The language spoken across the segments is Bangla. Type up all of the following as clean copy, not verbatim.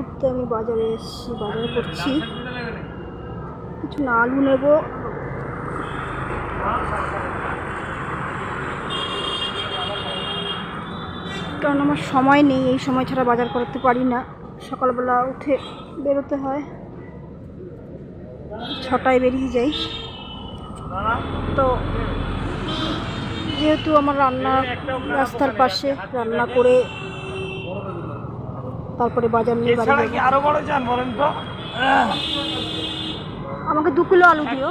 মুহূর্তে আমি বাজারে এসেছি, বাজার করছি। কিছু না, আলু নেব। কারণ আমার সময় নেই, এই সময় ছাড়া বাজার করতে পারি না। সকালবেলা উঠে বেরোতে হয়, 6টায় বেরিয়ে যাই। তো যেহেতু আমার রান্না রাস্তার পাশে, রান্না করে তারপরে বাজার নিয়ে বাড়ি যাবো। আরো বড় চান বলেন তো? আমাকে 2 কিলো আলু দিও।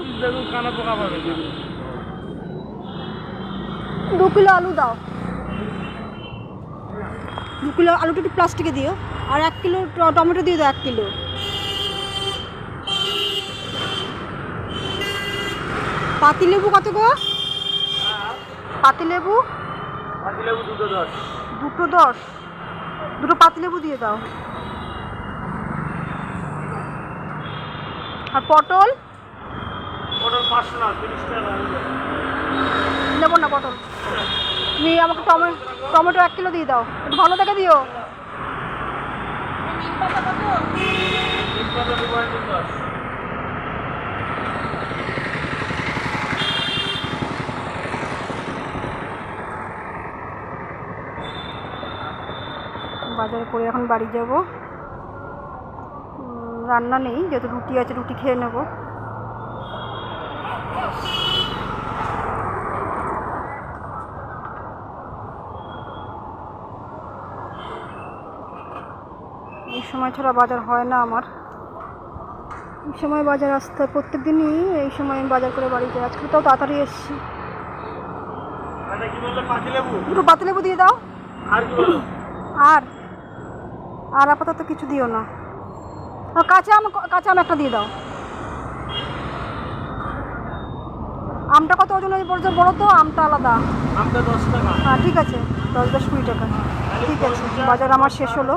2 কিলো আলু দাও। 2 কিলো আলুটা একটু প্লাস্টিকে দিও। আর 1 কিলো টমেটো দিয়ে দাও, 1 কিলো। পাতিলেবু কত গো? পাতিলেবু? পাতিলেবু 2 10। 2 10। 2 পাতিলেবু দিয়ে দাও। আর পটল? পটল 500 না, 30 টাকা নেবো না পটল। তুমি আমাকে টমেটো 1 কিলো দিয়ে দাও, একটু ভালো দেখে দিও। বাজারে করে এখন বাড়ি যাব। রান্না নেই, যেহেতু রুটি আছে, রুটি খেয়ে নেব। এই সময় ছাড়া বাজার হয় না আমার। এই সময় বাজার আসতে হয় প্রত্যেক দিনই। এই সময় আমি বাজার করে বাড়ি যাই। আজকে তাও তাড়াতাড়ি এসেছি। 2 পাতিলেবু দিয়ে দাও। আর আপাতত কিছু দিও না। কাঁচা আম একটা দিয়ে দাও। আমটা কত ওজন বলছো বলো তো? আমটা আলাদা। আমটা 10 টাকা। হ্যাঁ ঠিক আছে, 10 20 টাকা। ঠিক আছে, বাজার আমার শেষ হলো।